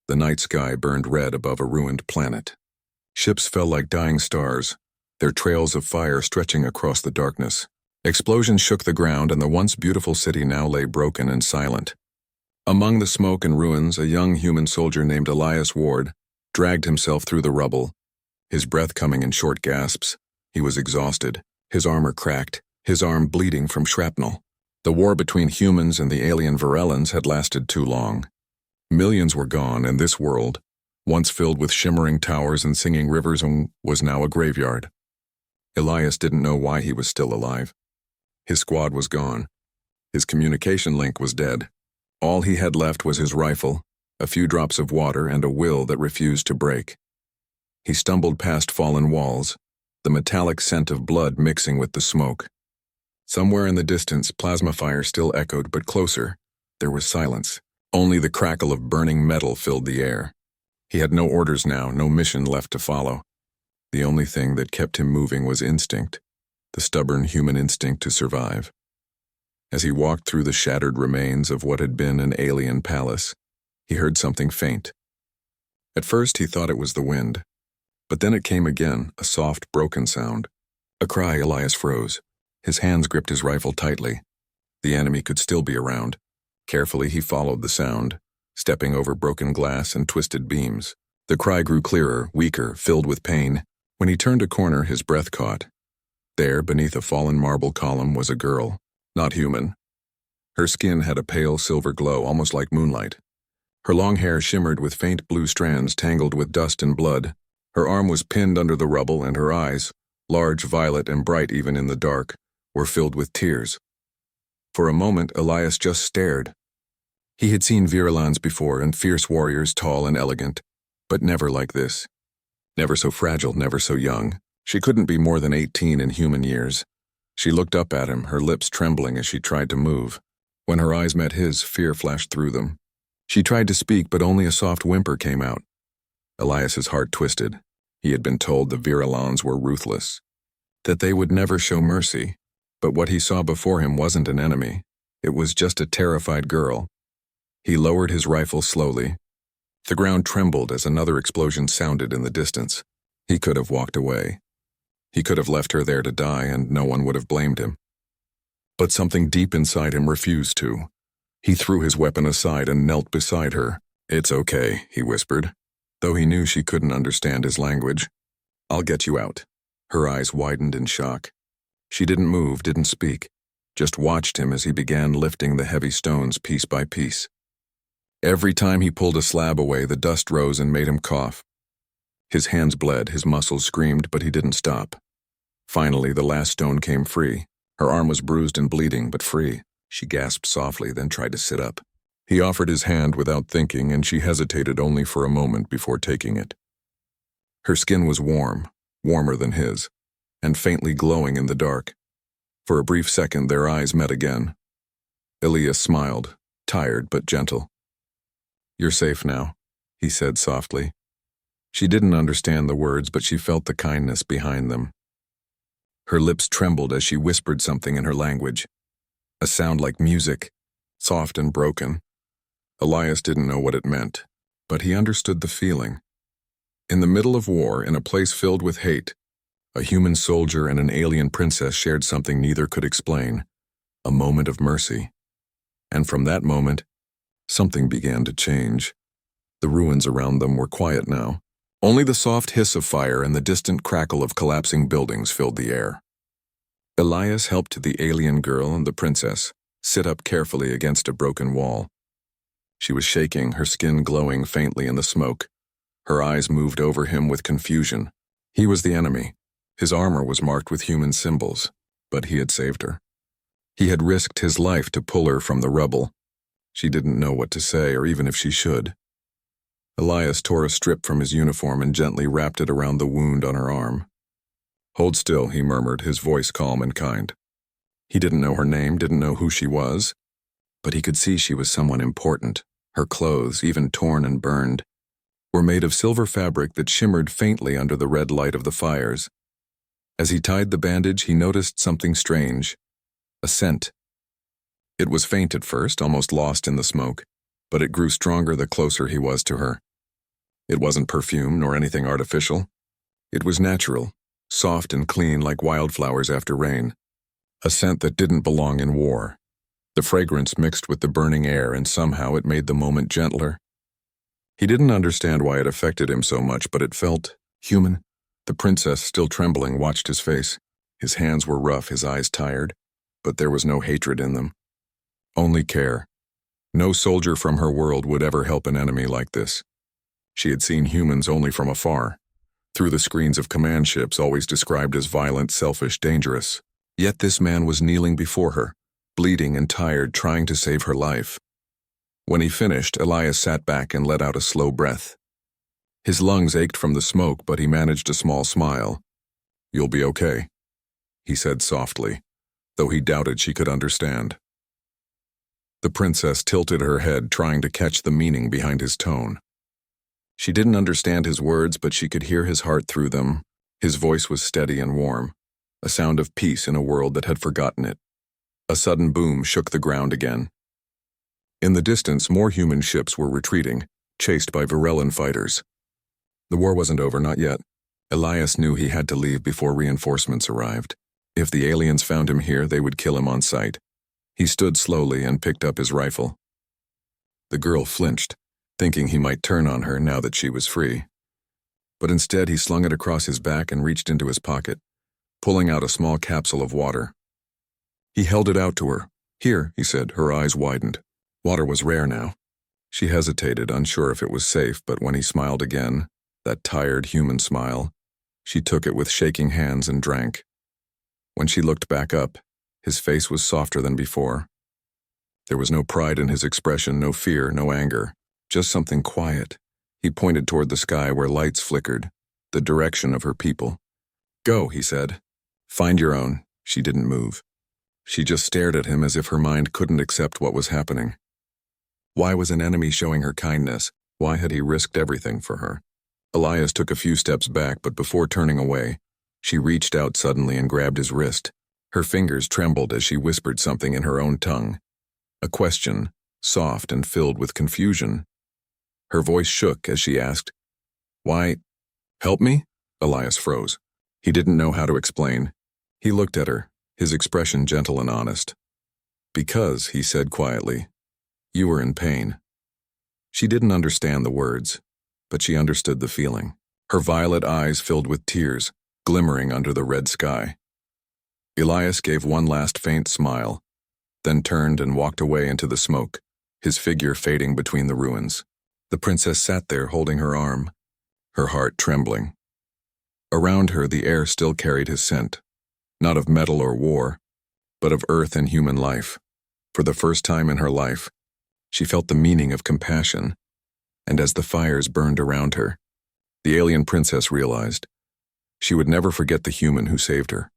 The night sky burned red above a ruined planet. Ships fell like dying stars, their trails of fire stretching across the darkness. Explosions shook the ground, and the once beautiful city now lay broken and silent. Among the smoke and ruins, a young human soldier named Elias Ward dragged himself through the rubble, his breath coming in short gasps. He was exhausted, his armor cracked, his arm bleeding from shrapnel. The war between humans and the alien Varellans had lasted too long. Millions were gone, and this world, once filled with shimmering towers and singing rivers, was now a graveyard. Elias didn't know why he was still alive. His squad was gone. His communication link was dead. All he had left was his rifle, a few drops of water, and a will that refused to break. He stumbled past fallen walls, the metallic scent of blood mixing with the smoke. Somewhere in the distance, plasma fire still echoed, but closer, there was silence. Only the crackle of burning metal filled the air. He had no orders now, no mission left to follow. The only thing that kept him moving was instinct, the stubborn human instinct to survive. As he walked through the shattered remains of what had been an alien palace, he heard something faint. At first he thought it was the wind, but then it came again, a soft, broken sound. A cry. Elias froze. His hands gripped his rifle tightly. The enemy could still be around. Carefully he followed the sound, stepping over broken glass and twisted beams. The cry grew clearer, weaker, filled with pain. When he turned a corner, his breath caught. There, beneath a fallen marble column, was a girl, not human. Her skin had a pale silver glow, almost like moonlight. Her long hair shimmered with faint blue strands tangled with dust and blood. Her arm was pinned under the rubble, and her eyes, large, violet, and bright even in the dark, were filled with tears. For a moment, Elias just stared. He had seen Virelans before, and fierce warriors, tall and elegant, but never like this. Never so fragile, never so young. She couldn't be more than 18 in human years. She looked up at him, her lips trembling as she tried to move. When her eyes met his, fear flashed through them. She tried to speak, but only a soft whimper came out. Elias's heart twisted. He had been told the Virelans were ruthless, that they would never show mercy. But what he saw before him wasn't an enemy. It was just a terrified girl. He lowered his rifle slowly. The ground trembled as another explosion sounded in the distance. He could have walked away. He could have left her there to die, and no one would have blamed him. But something deep inside him refused to. He threw his weapon aside and knelt beside her. "It's okay," he whispered, though he knew she couldn't understand his language. "I'll get you out." Her eyes widened in shock. She didn't move, didn't speak, just watched him as he began lifting the heavy stones piece by piece. Every time he pulled a slab away, the dust rose and made him cough. His hands bled, his muscles screamed, but he didn't stop. Finally, the last stone came free. Her arm was bruised and bleeding, but free. She gasped softly, then tried to sit up. He offered his hand without thinking, and she hesitated only for a moment before taking it. Her skin was warm, warmer than his, and faintly glowing in the dark. For a brief second, their eyes met again. Elias smiled, tired but gentle. "You're safe now," he said softly. She didn't understand the words, but she felt the kindness behind them. Her lips trembled as she whispered something in her language, a sound like music, soft and broken. Elias didn't know what it meant, but he understood the feeling. In the middle of war, in a place filled with hate, a human soldier and an alien princess shared something neither could explain, a moment of mercy. And from that moment, something began to change. The ruins around them were quiet now. Only the soft hiss of fire and the distant crackle of collapsing buildings filled the air. Elias helped the alien girl and the princess sit up carefully against a broken wall. She was shaking, her skin glowing faintly in the smoke. Her eyes moved over him with confusion. He was the enemy. His armor was marked with human symbols, but he had saved her. He had risked his life to pull her from the rubble. She didn't know what to say, or even if she should. Elias tore a strip from his uniform and gently wrapped it around the wound on her arm. "Hold still," he murmured, his voice calm and kind. He didn't know her name, didn't know who she was, but he could see she was someone important. Her clothes, even torn and burned, were made of silver fabric that shimmered faintly under the red light of the fires. As he tied the bandage, he noticed something strange, a scent. It was faint at first, almost lost in the smoke, but it grew stronger the closer he was to her. It wasn't perfume nor anything artificial. It was natural, soft and clean like wildflowers after rain. A scent that didn't belong in war. The fragrance mixed with the burning air, and somehow it made the moment gentler. He didn't understand why it affected him so much, but it felt human. The princess, still trembling, watched his face. His hands were rough, his eyes tired, but there was no hatred in them. Only care. No soldier from her world would ever help an enemy like this. She had seen humans only from afar, through the screens of command ships always described as violent, selfish, dangerous. Yet this man was kneeling before her, bleeding and tired, trying to save her life. When he finished, Elias sat back and let out a slow breath. His lungs ached from the smoke, but he managed a small smile. "You'll be okay," he said softly, though he doubted she could understand. The princess tilted her head, trying to catch the meaning behind his tone. She didn't understand his words, but she could hear his heart through them. His voice was steady and warm, a sound of peace in a world that had forgotten it. A sudden boom shook the ground again. In the distance, more human ships were retreating, chased by Varellan fighters. The war wasn't over, not yet. Elias knew he had to leave before reinforcements arrived. If the aliens found him here, they would kill him on sight. He stood slowly and picked up his rifle. The girl flinched, thinking he might turn on her now that she was free. But instead he slung it across his back and reached into his pocket, pulling out a small capsule of water. He held it out to her. "Here," he said, her eyes widened. Water was rare now. She hesitated, unsure if it was safe, but when he smiled again, that tired human smile, she took it with shaking hands and drank. When she looked back up, his face was softer than before. There was no pride in his expression, no fear, no anger. Just something quiet. He pointed toward the sky where lights flickered, the direction of her people. "Go," he said. "Find your own." She didn't move. She just stared at him as if her mind couldn't accept what was happening. Why was an enemy showing her kindness? Why had he risked everything for her? Elias took a few steps back, but before turning away, she reached out suddenly and grabbed his wrist. Her fingers trembled as she whispered something in her own tongue. A question, soft and filled with confusion. Her voice shook as she asked, "Why, help me?" Elias froze. He didn't know how to explain. He looked at her, his expression gentle and honest. "Because," he said quietly, "you were in pain." She didn't understand the words, but she understood the feeling. Her violet eyes filled with tears, glimmering under the red sky. Elias gave one last faint smile, then turned and walked away into the smoke, his figure fading between the ruins. The princess sat there holding her arm, her heart trembling. Around her, the air still carried his scent, not of metal or war, but of earth and human life. For the first time in her life, she felt the meaning of compassion, and as the fires burned around her, the alien princess realized she would never forget the human who saved her.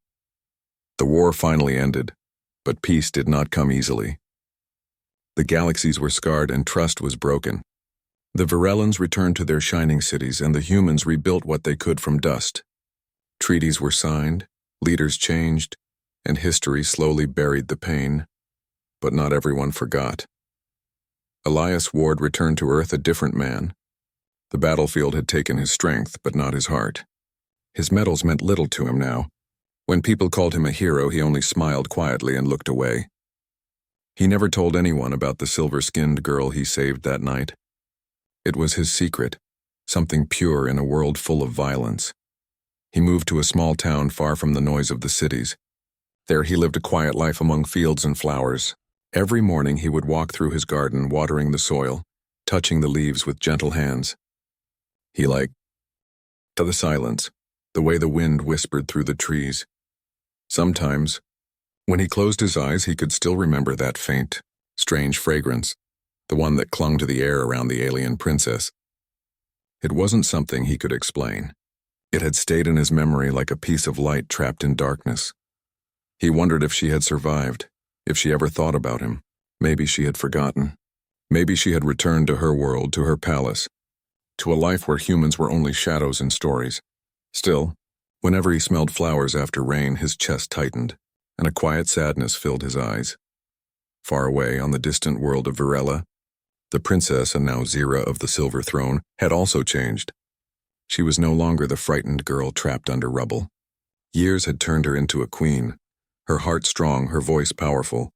The war finally ended, but peace did not come easily. The galaxies were scarred and trust was broken. The Varellans returned to their shining cities, and the humans rebuilt what they could from dust. Treaties were signed, leaders changed, and history slowly buried the pain. But not everyone forgot. Elias Ward returned to Earth a different man. The battlefield had taken his strength, but not his heart. His medals meant little to him now. When people called him a hero, he only smiled quietly and looked away. He never told anyone about the silver-skinned girl he saved that night. It was his secret, something pure in a world full of violence. He moved to a small town far from the noise of the cities. There he lived a quiet life among fields and flowers. Every morning he would walk through his garden, watering the soil, touching the leaves with gentle hands. He liked the silence, the way the wind whispered through the trees. Sometimes, when he closed his eyes, he could still remember that faint, strange fragrance, the one that clung to the air around the alien princess. It wasn't something he could explain. It had stayed in his memory like a piece of light trapped in darkness. He wondered if she had survived, if she ever thought about him. Maybe she had forgotten. Maybe she had returned to her world, to her palace, to a life where humans were only shadows in stories. Still, whenever he smelled flowers after rain, his chest tightened, and a quiet sadness filled his eyes. Far away on the distant world of Varela, The princess, and now Zira of the Silver Throne, had also changed. She was no longer the frightened girl trapped under rubble. Years had turned her into a queen, her heart strong, her voice powerful.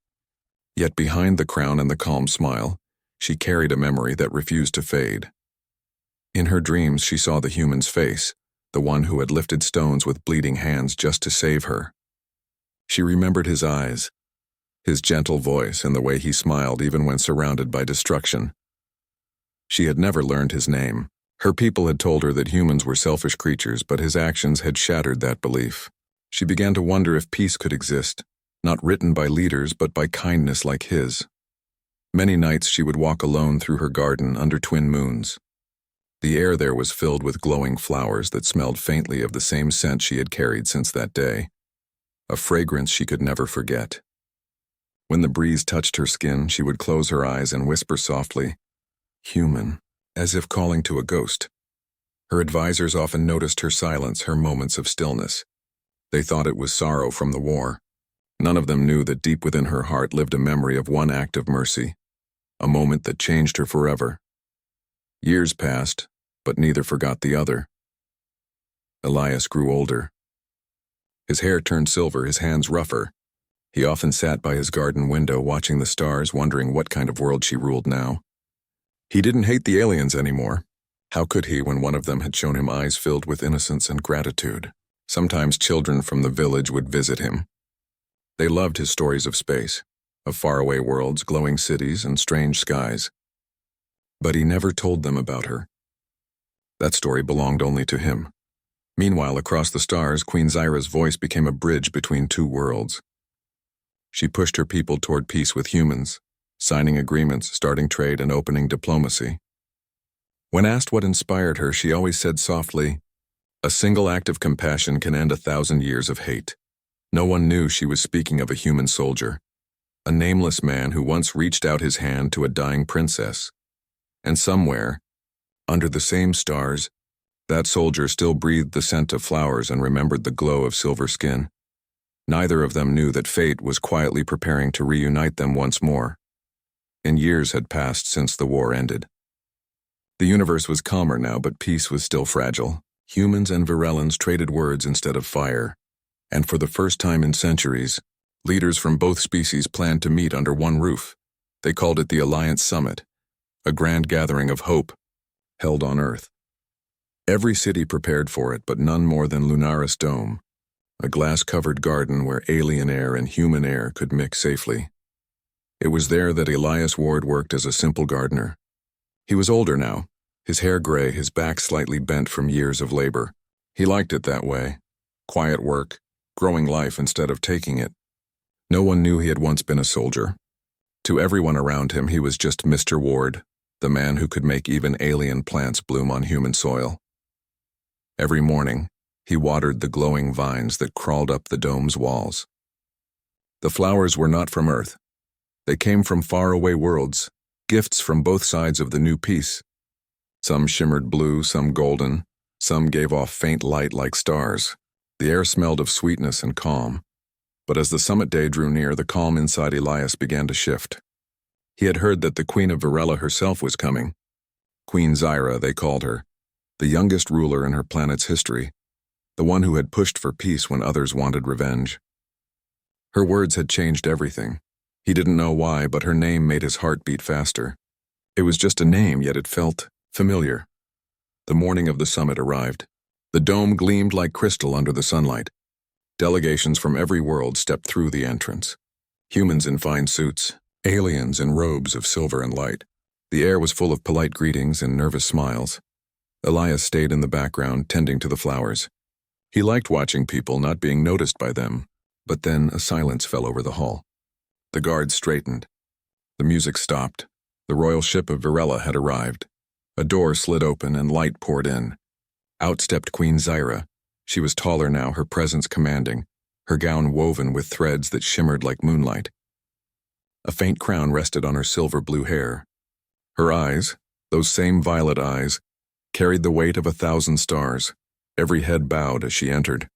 Yet behind the crown and the calm smile, she carried a memory that refused to fade. In her dreams she saw the human's face, the one who had lifted stones with bleeding hands just to save her. She remembered his eyes, his gentle voice, and the way he smiled even when surrounded by destruction. She had never learned his name. Her people had told her that humans were selfish creatures, but his actions had shattered that belief. She began to wonder if peace could exist, not written by leaders but by kindness like his. Many nights she would walk alone through her garden under twin moons. The air there was filled with glowing flowers that smelled faintly of the same scent she had carried since that day, a fragrance she could never forget. When the breeze touched her skin, she would close her eyes and whisper softly, "Human," as if calling to a ghost. Her advisors often noticed her silence, her moments of stillness. They thought it was sorrow from the war. None of them knew that deep within her heart lived a memory of one act of mercy, a moment that changed her forever. Years passed, but neither forgot the other. Elias grew older. His hair turned silver, his hands rougher. He often sat by his garden window watching the stars, wondering what kind of world she ruled now. He didn't hate the aliens anymore. How could he when one of them had shown him eyes filled with innocence and gratitude? Sometimes children from the village would visit him. They loved his stories of space, of faraway worlds, glowing cities, and strange skies. But he never told them about her. That story belonged only to him. Meanwhile, across the stars, Queen Zyra's voice became a bridge between two worlds. She pushed her people toward peace with humans, signing agreements, starting trade, and opening diplomacy. When asked what inspired her, she always said softly, "A single act of compassion can end 1,000 years of hate." No one knew she was speaking of a human soldier, a nameless man who once reached out his hand to a dying princess. And somewhere, under the same stars, that soldier still breathed the scent of flowers and remembered the glow of silver skin. Neither of them knew that fate was quietly preparing to reunite them once more. And years had passed since the war ended. The universe was calmer now, but peace was still fragile. Humans and Virellans traded words instead of fire. And for the first time in centuries, leaders from both species planned to meet under one roof. They called it the Alliance Summit, a grand gathering of hope, held on Earth. Every city prepared for it, but none more than Lunaris Dome, a glass-covered garden where alien air and human air could mix safely. It was there that Elias Ward worked as a simple gardener. He was older now, his hair gray, his back slightly bent from years of labor. He liked it that way. Quiet work, growing life instead of taking it. No one knew he had once been a soldier. To everyone around him, he was just Mr. Ward, the man who could make even alien plants bloom on human soil. Every morning, he watered the glowing vines that crawled up the dome's walls. The flowers were not from Earth. They came from faraway worlds, gifts from both sides of the new peace. Some shimmered blue, some golden, some gave off faint light like stars. The air smelled of sweetness and calm. But as the summit day drew near, the calm inside Elias began to shift. He had heard that the Queen of Virella herself was coming. Queen Zyra, they called her, the youngest ruler in her planet's history, the one who had pushed for peace when others wanted revenge. Her words had changed everything. He didn't know why, but her name made his heart beat faster. It was just a name, yet it felt familiar. The morning of the summit arrived. The dome gleamed like crystal under the sunlight. Delegations from every world stepped through the entrance. Humans in fine suits, aliens in robes of silver and light. The air was full of polite greetings and nervous smiles. Elias stayed in the background, tending to the flowers. He liked watching people, not being noticed by them. But then a silence fell over the hall. The guards straightened. The music stopped. The royal ship of Virella had arrived. A door slid open and light poured in. Out stepped Queen Zyra. She was taller now, her presence commanding, her gown woven with threads that shimmered like moonlight. A faint crown rested on her silver-blue hair. Her eyes, those same violet eyes, carried the weight of 1,000 stars. Every head bowed as she entered.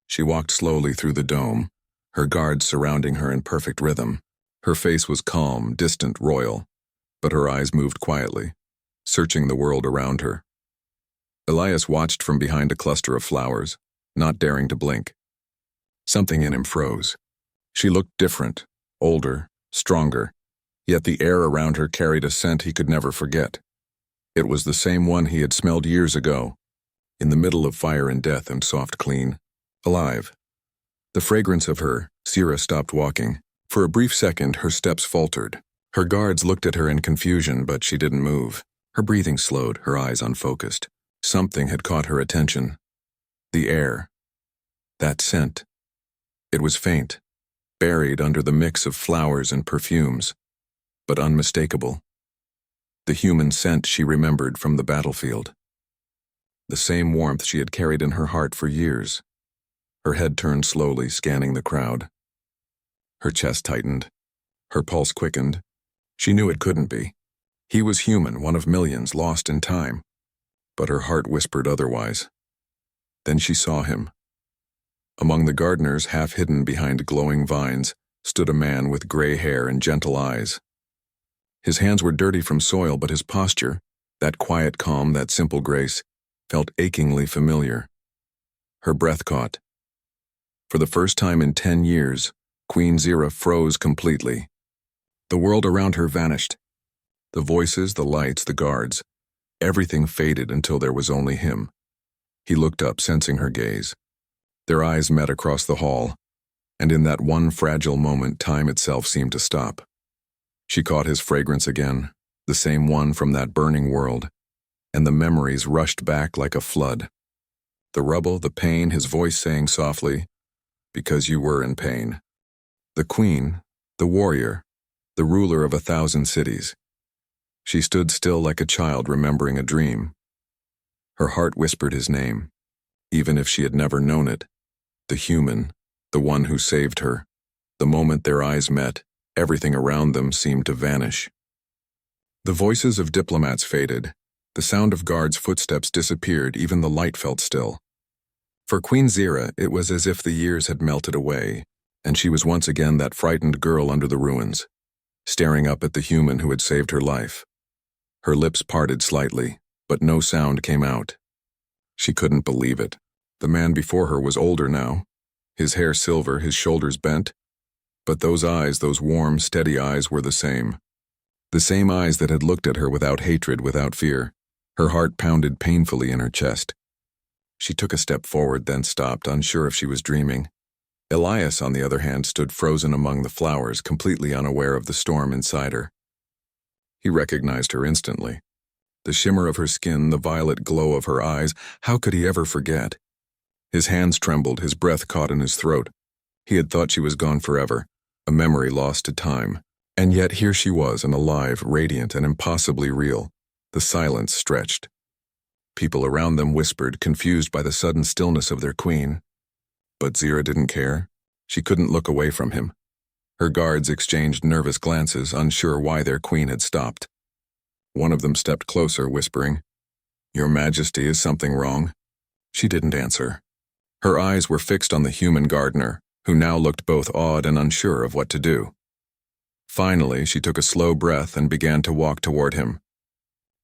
She walked slowly through the dome, her guards surrounding her in perfect rhythm. Her face was calm, distant, royal. but her eyes moved quietly, searching the world around her. Elias watched from behind a cluster of flowers, not daring to blink. Something in him froze. She looked different, older, stronger, yet the air around her carried a scent he could never forget. It was the same one he had smelled years ago, in the middle of fire and death and soft clean, alive. The fragrance of her, Sierra stopped walking. For a brief second, her steps faltered. Her guards looked at her in confusion, but she didn't move. Her breathing slowed, her eyes unfocused. Something had caught her attention. The air. That scent. It was faint, buried under the mix of flowers and perfumes, but unmistakable. The human scent she remembered from the battlefield. The same warmth she had carried in her heart for years. Her head turned slowly, scanning the crowd. Her chest tightened. Her pulse quickened. She knew it couldn't be. He was human, one of millions, lost in time. But her heart whispered otherwise. Then she saw him. Among the gardeners, half hidden behind glowing vines, stood a man with gray hair and gentle eyes. His hands were dirty from soil, but his posture, that quiet calm, that simple grace, felt achingly familiar. Her breath caught. For the first time in 10 years, Queen Zira froze completely. The world around her vanished. The voices, the lights, the guards. Everything faded until there was only him. He looked up, sensing her gaze. Their eyes met across the hall, and in that one fragile moment, time itself seemed to stop. She caught his fragrance again, the same one from that burning world, and the memories rushed back like a flood. The rubble, the pain, his voice saying softly, "Because you were in pain." The queen, the warrior, the ruler of 1,000 cities. She stood still like a child remembering a dream. Her heart whispered his name, even if she had never known it. The human, the one who saved her. The moment their eyes met, everything around them seemed to vanish. The voices of diplomats faded. The sound of guards' footsteps disappeared, even the light felt still. For Queen Zira, it was as if the years had melted away, and she was once again that frightened girl under the ruins, staring up at the human who had saved her life. Her lips parted slightly, but no sound came out. She couldn't believe it. The man before her was older now, his hair silver, his shoulders bent. But those eyes, those warm, steady eyes, were the same. The same eyes that had looked at her without hatred, without fear. Her heart pounded painfully in her chest. She took a step forward, then stopped, unsure if she was dreaming. Elias, on the other hand, stood frozen among the flowers, completely unaware of the storm inside her. He recognized her instantly. The shimmer of her skin, the violet glow of her eyes, how could he ever forget? His hands trembled, his breath caught in his throat. He had thought she was gone forever, a memory lost to time. And yet here she was, and alive, radiant, and impossibly real. The silence stretched. People around them whispered, confused by the sudden stillness of their queen. But Zira didn't care. She couldn't look away from him. Her guards exchanged nervous glances, unsure why their queen had stopped. One of them stepped closer, whispering, "Your Majesty, is something wrong?" She didn't answer. Her eyes were fixed on the human gardener, who now looked both awed and unsure of what to do. Finally, she took a slow breath and began to walk toward him.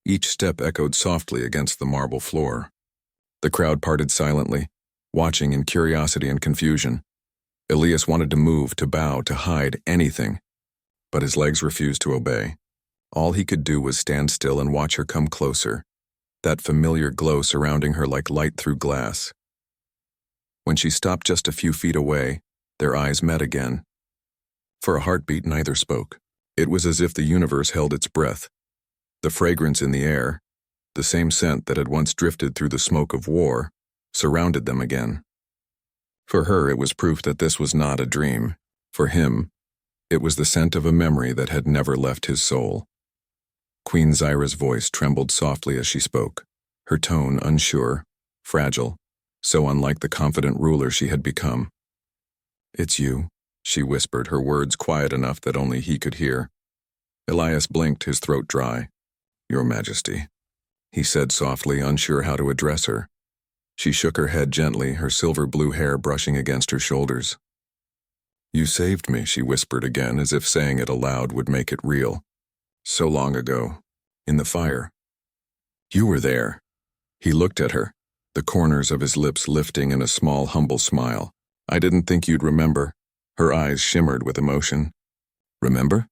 Each step echoed softly against the marble floor. The crowd parted silently, watching in curiosity and confusion. Elias wanted to move, to bow, to hide, anything, but his legs refused to obey. All he could do was stand still and watch her come closer, that familiar glow surrounding her like light through glass. When she stopped just a few feet away, their eyes met again. For a heartbeat, neither spoke. It was as if the universe held its breath. The fragrance in the air, the same scent that had once drifted through the smoke of war, surrounded them again. For her, it was proof that this was not a dream. For him, it was the scent of a memory that had never left his soul. Queen Zira's voice trembled softly as she spoke, her tone unsure, fragile, so unlike the confident ruler she had become. "It's you," she whispered, her words quiet enough that only he could hear. Elias blinked, his throat dry. "Your Majesty," he said softly, unsure how to address her. She shook her head gently, her silver blue hair brushing against her shoulders. "You saved me," she whispered again, as if saying it aloud would make it real. So long ago. In the fire. You were there. He looked at her, the corners of his lips lifting in a small, humble smile. I didn't think you'd remember. Her eyes shimmered with emotion. Remember?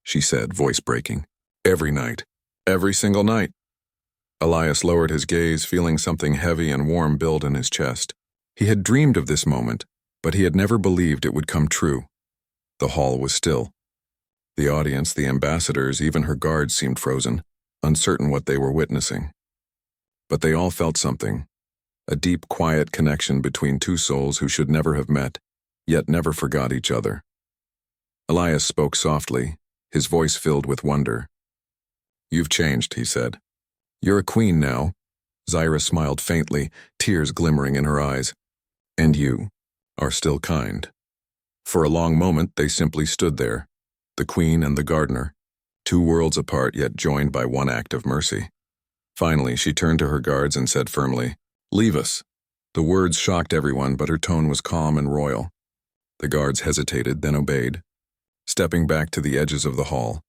She said, voice breaking. Every night. Every single night. Elias lowered his gaze, feeling something heavy and warm build in his chest. He had dreamed of this moment, but he had never believed it would come true. The hall was still. The audience, the ambassadors, even her guards seemed frozen, uncertain what they were witnessing. But they all felt something, a deep, quiet connection between two souls who should never have met, yet never forgot each other. Elias spoke softly, his voice filled with wonder. You've changed, he said. You're a queen now. Zyra smiled faintly, tears glimmering in her eyes. And you are still kind. For a long moment, they simply stood there, the queen and the gardener, 2 worlds apart yet joined by one act of mercy. Finally, she turned to her guards and said firmly, Leave us. The words shocked everyone, but her tone was calm and royal. The guards hesitated, then obeyed, stepping back to the edges of the hall.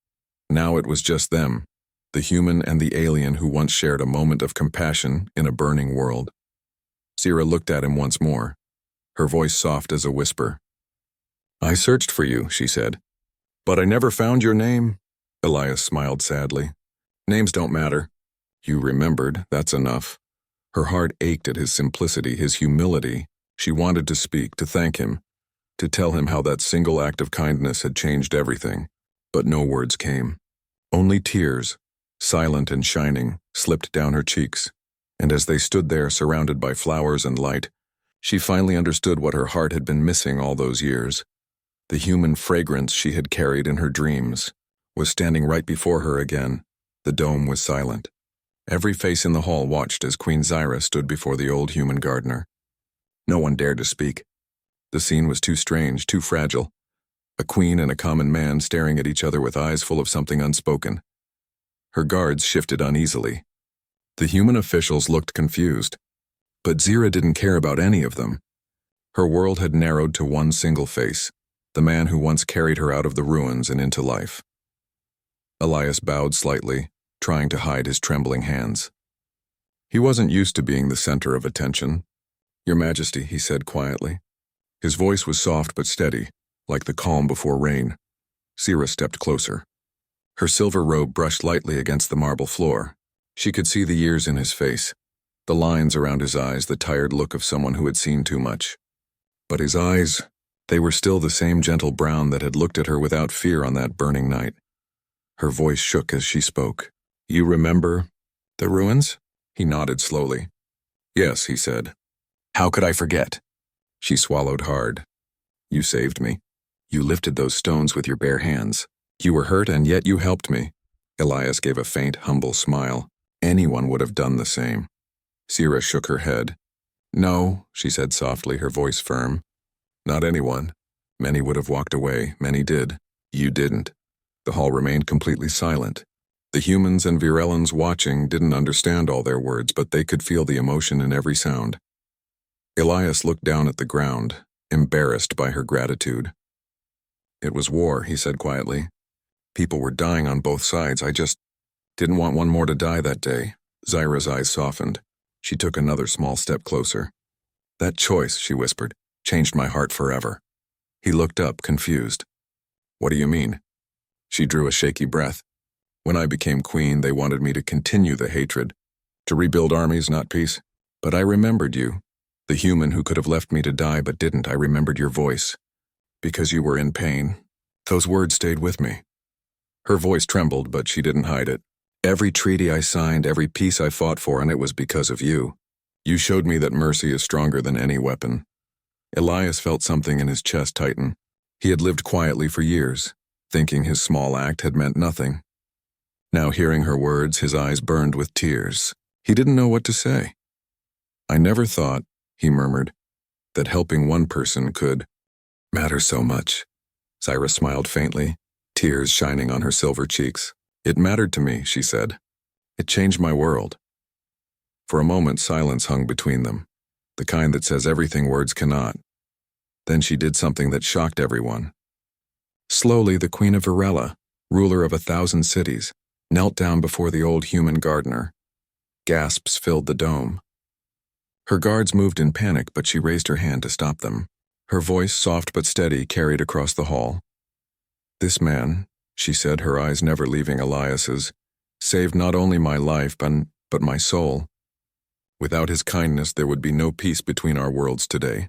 Now it was just them, the human and the alien who once shared a moment of compassion in a burning world. Zyra looked at him once more, her voice soft as a whisper. I searched for you, she said. But I never found your name. Elias smiled sadly. Names don't matter. You remembered, that's enough. Her heart ached at his simplicity, his humility. She wanted to speak, to thank him, to tell him how that single act of kindness had changed everything. But no words came. Only tears, silent and shining, slipped down her cheeks. And as they stood there surrounded by flowers and light, she finally understood what her heart had been missing all those years. The human fragrance she had carried in her dreams was standing right before her again. The dome was silent. Every face in the hall watched as Queen Zyra stood before the old human gardener. No one dared to speak. The scene was too strange, too fragile. A queen and a common man staring at each other with eyes full of something unspoken. Her guards shifted uneasily. The human officials looked confused. But Zyra didn't care about any of them. Her world had narrowed to one single face, the man who once carried her out of the ruins and into life. Elias bowed slightly, trying to hide his trembling hands. He wasn't used to being the center of attention. Your Majesty, he said quietly. His voice was soft but steady, like the calm before rain. Zyra stepped closer. Her silver robe brushed lightly against the marble floor. She could see the years in his face, the lines around his eyes, the tired look of someone who had seen too much. But his eyes, they were still the same gentle brown that had looked at her without fear on that burning night. Her voice shook as she spoke. You remember the ruins? He nodded slowly. Yes, he said. How could I forget? She swallowed hard. You saved me. You lifted those stones with your bare hands. You were hurt and yet you helped me. Elias gave a faint, humble smile. Anyone would have done the same. Zyra shook her head. No, she said softly, her voice firm. Not anyone. Many would have walked away. Many did. You didn't. The hall remained completely silent. The humans and Virellans watching didn't understand all their words, but they could feel the emotion in every sound. Elias looked down at the ground, embarrassed by her gratitude. It was war, he said quietly. People were dying on both sides. I just didn't want one more to die that day. Zyra's eyes softened. She took another small step closer. That choice, she whispered, changed my heart forever. He looked up, confused. What do you mean? She drew a shaky breath. When I became queen, they wanted me to continue the hatred, to rebuild armies, not peace. But I remembered you, the human who could have left me to die but didn't. I remembered your voice. Because you were in pain. Those words stayed with me. Her voice trembled, but she didn't hide it. Every treaty I signed, every peace I fought for, and it was because of you. You showed me that mercy is stronger than any weapon. Elias felt something in his chest tighten. He had lived quietly for years, thinking his small act had meant nothing. Now hearing her words, his eyes burned with tears. He didn't know what to say. I never thought, he murmured, that helping one person could matter so much. Zyra smiled faintly, tears shining on her silver cheeks. It mattered to me, she said. It changed my world. For a moment, silence hung between them, the kind that says everything words cannot. Then she did something that shocked everyone. Slowly, the Queen of Virella, ruler of 1,000 cities, knelt down before the old human gardener. Gasps filled the dome. Her guards moved in panic, but she raised her hand to stop them. Her voice, soft but steady, carried across the hall. "This man," she said, her eyes never leaving Elias's, "saved not only my life, but my soul. Without his kindness, there would be no peace between our worlds today."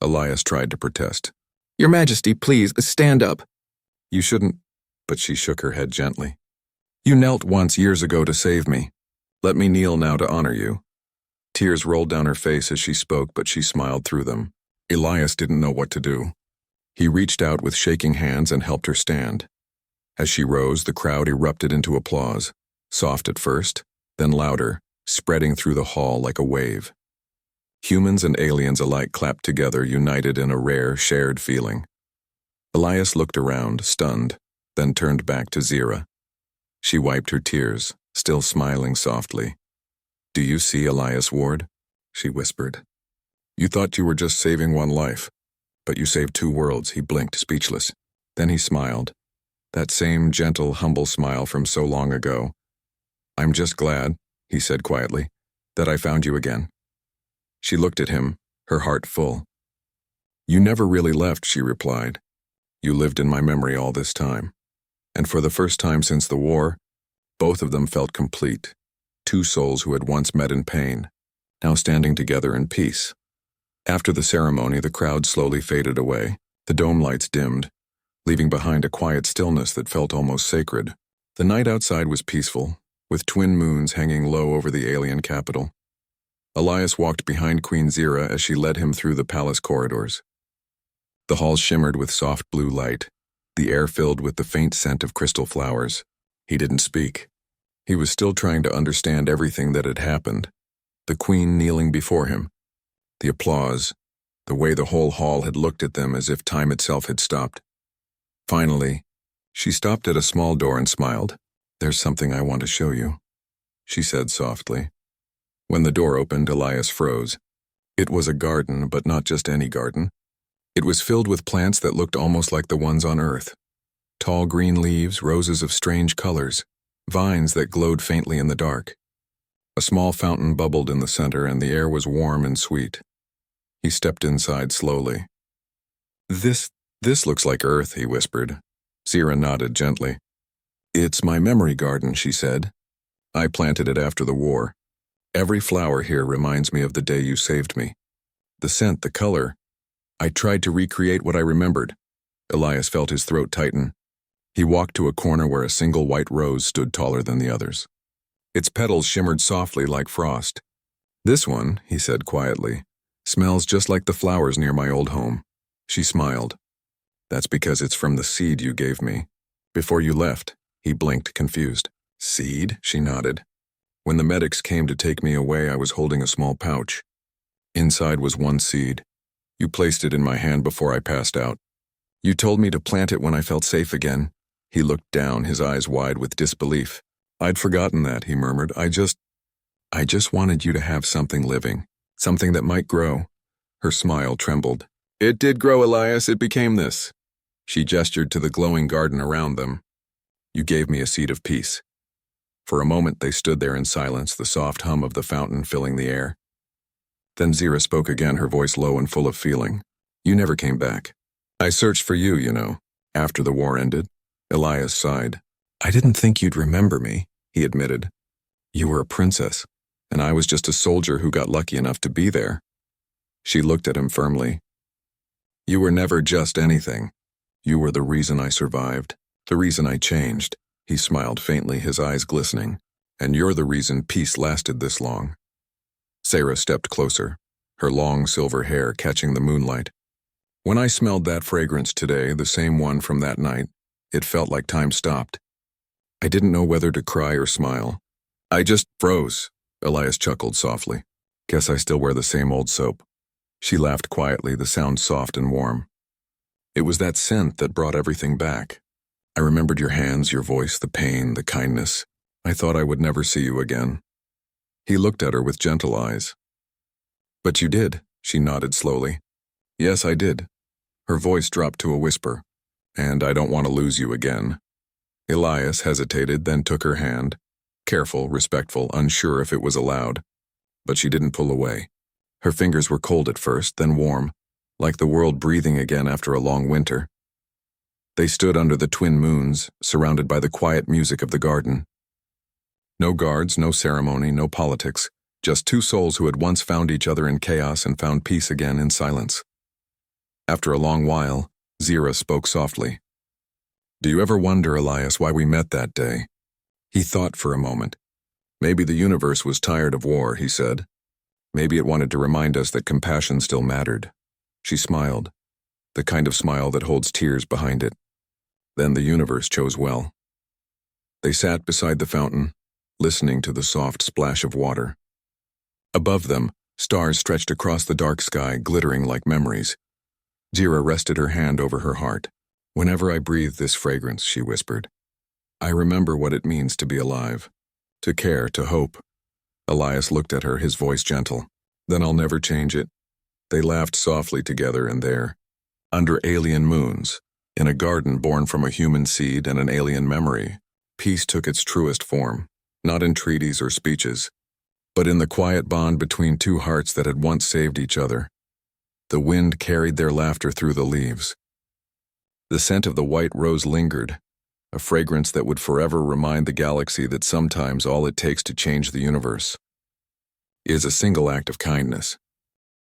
Elias tried to protest. "Your Majesty, please, stand up." "You shouldn't," but she shook her head gently. "You knelt once years ago to save me. Let me kneel now to honor you." Tears rolled down her face as she spoke, but she smiled through them. Elias didn't know what to do. He reached out with shaking hands and helped her stand. As she rose, the crowd erupted into applause, soft at first, then louder, spreading through the hall like a wave. Humans and aliens alike clapped together, united in a rare, shared feeling. Elias looked around, stunned, then turned back to Zira. She wiped her tears, still smiling softly. "Do you see, Elias Ward?" she whispered. "You thought you were just saving one life, but you saved 2 worlds." He blinked, speechless. Then he smiled. That same gentle, humble smile from so long ago. "I'm just glad," he said quietly, "that I found you again." She looked at him, her heart full. "You never really left," she replied. "You lived in my memory all this time." And for the first time since the war, both of them felt complete. 2 souls who had once met in pain, now standing together in peace. After the ceremony, the crowd slowly faded away. The dome lights dimmed, leaving behind a quiet stillness that felt almost sacred. The night outside was peaceful, with twin moons hanging low over the alien capital. Elias walked behind Queen Zira as she led him through the palace corridors. The halls shimmered with soft blue light, the air filled with the faint scent of crystal flowers. He didn't speak. He was still trying to understand everything that had happened. The queen kneeling before him, the applause, the way the whole hall had looked at them as if time itself had stopped. Finally, she stopped at a small door and smiled. "There's something I want to show you," she said softly. When the door opened, Elias froze. It was a garden, but not just any garden. It was filled with plants that looked almost like the ones on Earth. Tall green leaves, roses of strange colors, vines that glowed faintly in the dark. A small fountain bubbled in the center, and the air was warm and sweet. He stepped inside slowly. This looks like Earth," he whispered. Zira nodded gently. "It's my memory garden," she said. "I planted it after the war. Every flower here reminds me of the day you saved me. The scent, the color. I tried to recreate what I remembered." Elias felt his throat tighten. He walked to a corner where a single white rose stood taller than the others. Its petals shimmered softly like frost. "This one," he said quietly, "smells just like the flowers near my old home." She smiled. "That's because it's from the seed you gave me. Before you left." He blinked, confused. "Seed?" She nodded. "When the medics came to take me away, I was holding a small pouch. Inside was one seed. You placed it in my hand before I passed out. You told me to plant it when I felt safe again." He looked down, his eyes wide with disbelief. "I'd forgotten that," he murmured. I just wanted you to have something living, something that might grow." Her smile trembled. "It did grow, Elias. It became this." She gestured to the glowing garden around them. "You gave me a seed of peace." For a moment they stood there in silence, the soft hum of the fountain filling the air. Then Zira spoke again, her voice low and full of feeling. "You never came back. I searched for you, after the war ended." Elias sighed. "I didn't think you'd remember me," he admitted. "You were a princess, and I was just a soldier who got lucky enough to be there." She looked at him firmly. "You were never just anything. You were the reason I survived, the reason I changed." He smiled faintly, his eyes glistening. "And you're the reason peace lasted this long." Sarah stepped closer, her long silver hair catching the moonlight. "When I smelled that fragrance today, the same one from that night, it felt like time stopped. I didn't know whether to cry or smile. I just froze." Elias chuckled softly. "Guess I still wear the same old soap." She laughed quietly, the sound soft and warm. "It was that scent that brought everything back. I remembered your hands, your voice, the pain, the kindness. I thought I would never see you again." He looked at her with gentle eyes. "But you did," she nodded slowly. "Yes, I did." Her voice dropped to a whisper. "And I don't want to lose you again." Elias hesitated, then took her hand. Careful, respectful, unsure if it was allowed. But she didn't pull away. Her fingers were cold at first, then warm, like the world breathing again after a long winter. They stood under the twin moons, surrounded by the quiet music of the garden. No guards, no ceremony, no politics, just two souls who had once found each other in chaos and found peace again in silence. After a long while, Zira spoke softly. "Do you ever wonder, Elias, why we met that day?" He thought for a moment. "Maybe the universe was tired of war," he said. "Maybe it wanted to remind us that compassion still mattered." She smiled, the kind of smile that holds tears behind it. Then the universe chose well. They sat beside the fountain, listening to the soft splash of water. Above them, stars stretched across the dark sky, glittering like memories. Zira rested her hand over her heart. "Whenever I breathe this fragrance," she whispered, "I remember what it means to be alive, to care, to hope." Elias looked at her, his voice gentle. "Then I'll never change it." They laughed softly together, and there, under alien moons, in a garden born from a human seed and an alien memory, peace took its truest form, not in treaties or speeches, but in the quiet bond between two hearts that had once saved each other. The wind carried their laughter through the leaves. The scent of the white rose lingered, a fragrance that would forever remind the galaxy that sometimes all it takes to change the universe is a single act of kindness.